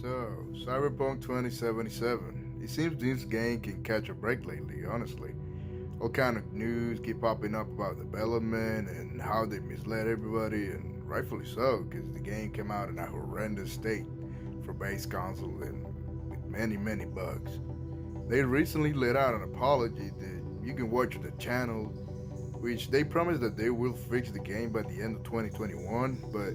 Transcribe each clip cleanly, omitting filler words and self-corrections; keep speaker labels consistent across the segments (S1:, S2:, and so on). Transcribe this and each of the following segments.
S1: So, Cyberpunk 2077. It seems this game can catch a break lately, honestly. All kind of news keep popping up about development and how they misled everybody, and rightfully so, because the game came out in a horrendous state for base console and with many bugs. They recently let out an apology that you can watch on the channel, which they promised that they will fix the game by the end of 2021, but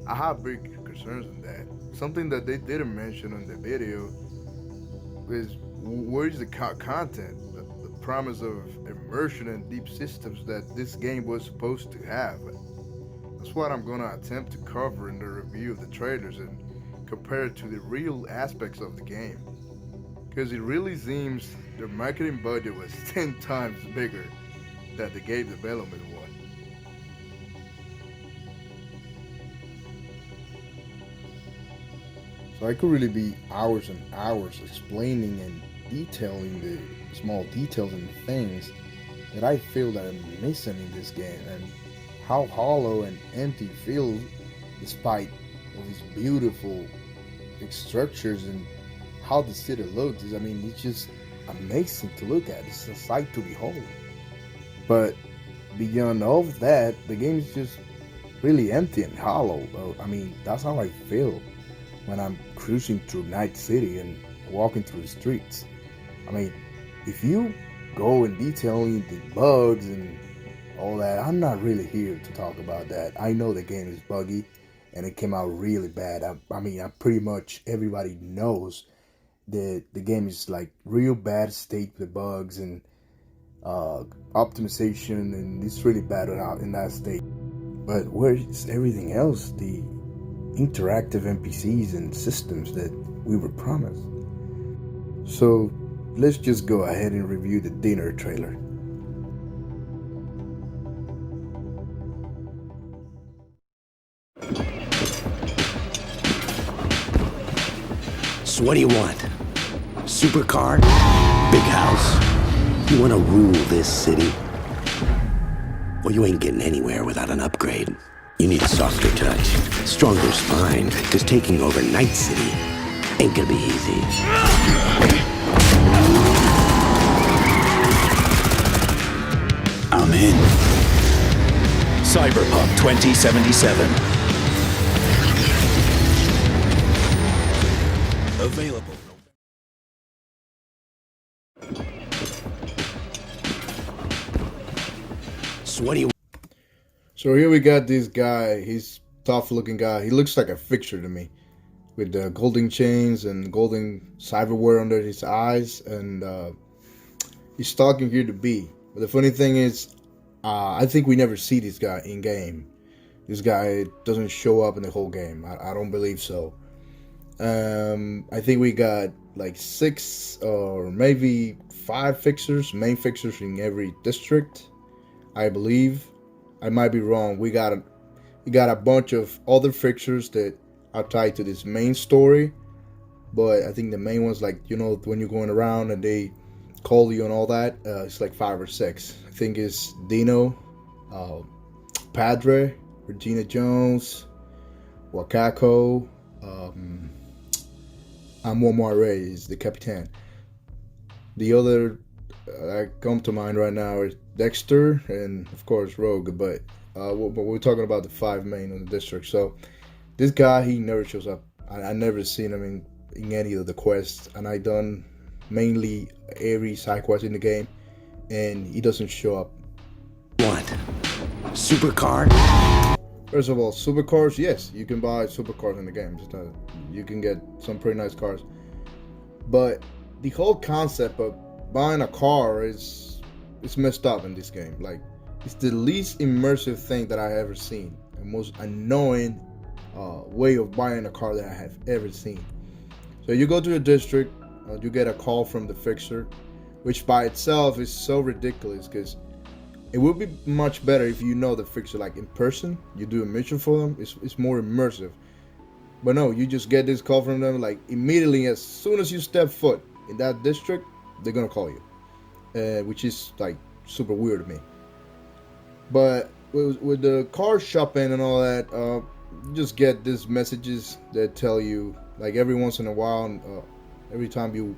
S1: I have big concerns on that. Something that they didn't mention on the video is where's the content, the promise of immersion and deep systems that this game was supposed to have. That's what I'm gonna attempt to cover in the review of the trailers and compare it to the real aspects of the game. Because it really seems their marketing budget was 10 times bigger than the game development one. So I could really be hours and hours explaining and detailing the small details and things that I feel that I'm missing in this game and how hollow and empty it feels despite all these beautiful structures and how the city looks. I mean, it's just amazing to look at. It's a sight to behold. But beyond all of that, the game is just really empty and hollow. I mean, that's how I feel when I'm cruising through Night City and walking through the streets. I mean, if you go in detailing the bugs and all that, I'm not really here to talk about that. I know the game is buggy and it came out really bad. I mean, I pretty much everybody knows that the game is like real bad state with bugs and optimization, and it's really bad in that state. But where's everything else? The interactive NPCs and systems that we were promised. So let's just go ahead and review the dinner trailer.
S2: So what do you want? Supercar? Big house? You want to rule this city? Well, you ain't getting anywhere without an upgrade. You need a softer touch. Stronger's fine, because taking over Night City ain't gonna be easy. I'm in.
S3: Cyberpunk 2077. Available.
S2: So what do you...
S1: So here we got this guy. He's tough looking guy. He looks like a fixture to me, with the golden chains and golden cyberware under his eyes, and he's talking here to be. But the funny thing is, I think we never see this guy in game. This guy doesn't show up in the whole game. I don't believe so. I think we got like 6 or maybe 5 fixers, main fixers in every district, I believe. I might be wrong. We got a bunch of other fixtures that are tied to this main story, but I think the main ones, like, you know, when you're going around and they call you and all that, it's like 5 or 6. I think it's Dino, Padre, Regina Jones, Wakako, Amomare is the Capitan. The other that come to mind right now is Dexter and of course Rogue, but we're talking about the 5 main in the district. So this guy, he never shows up. I never seen him in any of the quests, and I done mainly every side quest in the game, and he doesn't show up.
S2: What? Supercar?
S1: First of all, supercars, yes, you can buy supercars in the game. You can get some pretty nice cars, but the whole concept of buying a car is messed up in this game. Like, it's the least immersive thing that I ever seen, and most annoying way of buying a car that I have ever seen. So you go to the district, you get a call from the fixer, which by itself is so ridiculous, because it would be much better if you know the fixer like in person. You do a mission for them. It's more immersive. But no, you just get this call from them like immediately as soon as you step foot in that district, they're gonna call you, which is like super weird to me. But with the car shopping and all that, you just get these messages that tell you Like every once in a while, every time you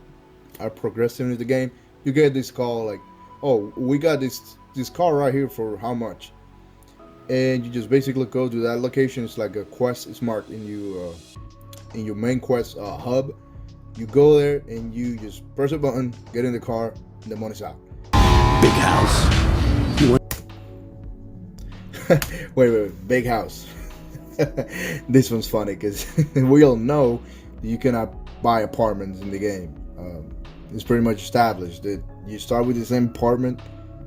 S1: are progressing in the game, you get this call like, "Oh, we got this car right here for how much?" And you just basically go to that location. It's like a quest. It's marked in your main quest hub. You go there and you just press a button, get in the car, and the money's out.
S2: Big house. You want
S1: wait, big house. This one's funny because we all know you cannot buy apartments in the game. It's pretty much established that you start with the same apartment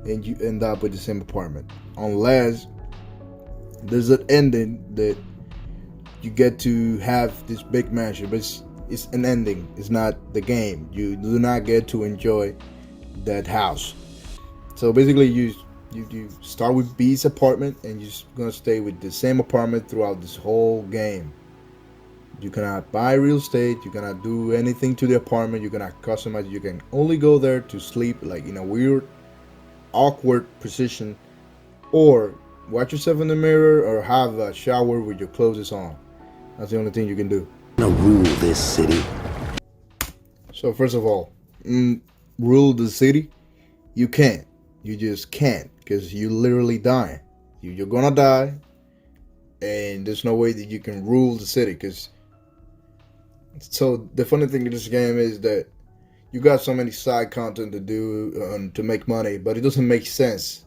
S1: and you end up with the same apartment, unless there's an ending that you get to have this big mansion, but it's an ending. It's not the game. You do not get to enjoy that house. So basically, you start with B's apartment, and you're gonna stay with the same apartment throughout this whole game. You cannot buy real estate. You cannot do anything to the apartment. You cannot customize. You can only go there to sleep, like in a weird, awkward position, or watch yourself in the mirror, or have a shower with your clothes on. That's the only thing you can do.
S2: to rule this city?
S1: So first of all, rule the city. You can't. You just can't, because you literally die. You're gonna die, and there's no way that you can rule the city. Because so the funny thing in this game is that you got so many side content to do to make money, but it doesn't make sense.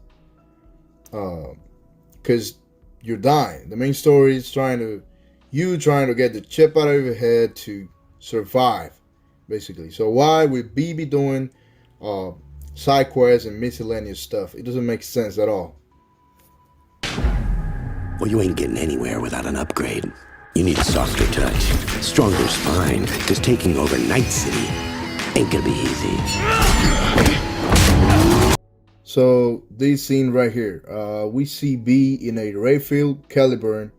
S1: Because you're dying. The main story is trying to get the chip out of your head to survive, basically. So why would B be doing side quests and miscellaneous stuff? It doesn't make sense at all.
S2: Well, you ain't getting anywhere without an upgrade. You need a softer touch, stronger spine, because taking over Night City ain't gonna be easy.
S1: So this scene right here, we see B in a Rayfield Caliburn,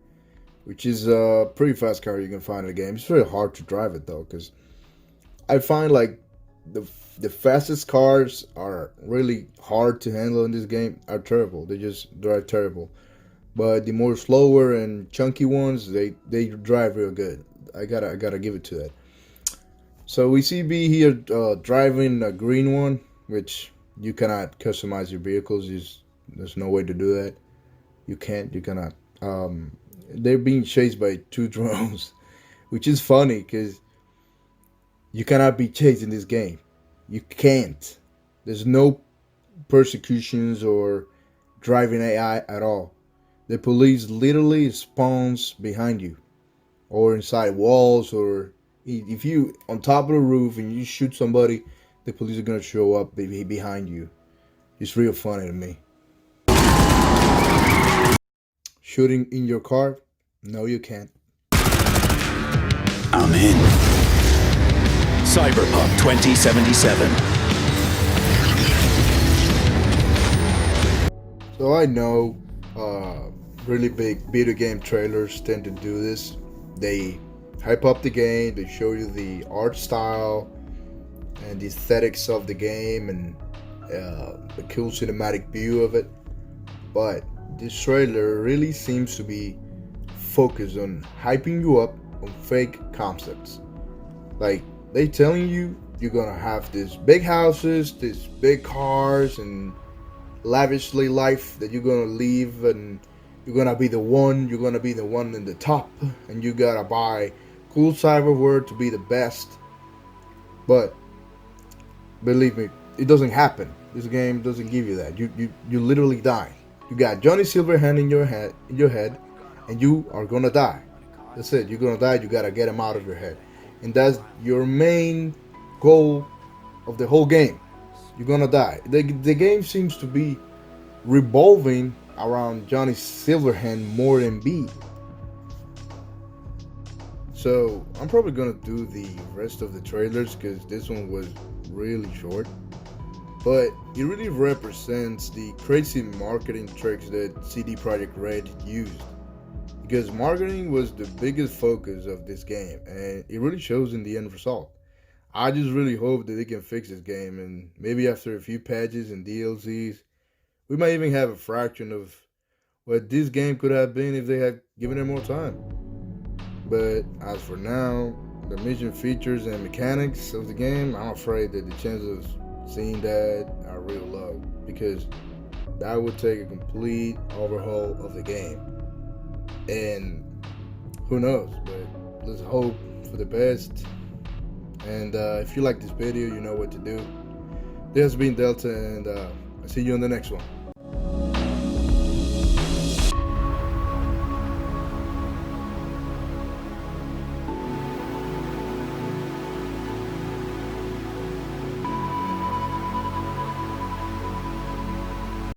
S1: which is a pretty fast car you can find in the game. It's very hard to drive it though, because I find like the fastest cars are really hard to handle in this game. Are terrible. They just drive terrible. But the more slower and chunky ones, they drive real good. I gotta give it to that. So we see B here driving a green one, which you cannot customize your vehicles. There's no way to do that. You can't. You cannot. They're being chased by 2 drones, which is funny because you cannot be chased in this game. You can't. There's no persecutions or driving AI at all. The police literally spawns behind you, or inside walls, or if you on top of the roof and you shoot somebody, the police are gonna show up behind you. It's real funny to me. Shooting in your car? No, you can't.
S3: I'm in. Cyberpunk 2077.
S1: So I know really big video game trailers tend to do this. They hype up the game, they show you the art style and the aesthetics of the game and the cool cinematic view of it. But this trailer really seems to be focused on hyping you up on fake concepts. Like they telling you you're gonna have these big houses, these big cars, and lavishly life that you're gonna live, and you're gonna be the one in the top, and you gotta buy cool cyberware to be the best. But believe me, it doesn't happen. This game doesn't give you that. You literally die. You got Johnny Silverhand in your head, and you are gonna die. That's it. You're gonna die. You gotta get him out of your head, and that's your main goal of the whole game. You're gonna die. The game seems to be revolving around Johnny Silverhand more than B. So I'm probably gonna do the rest of the trailers because this one was really short. But it really represents the crazy marketing tricks that CD Projekt Red used. Because marketing was the biggest focus of this game, and it really shows in the end result. I just really hope that they can fix this game, and maybe after a few patches and DLCs, we might even have a fraction of what this game could have been if they had given it more time. But as for now, the mission features and mechanics of the game, I'm afraid that the chances of seeing that are real low, because that would take a complete overhaul of the game. And who knows, but let's hope for the best. And if you like this video, you know what to do. This has been Delta, and I'll see you on the next one.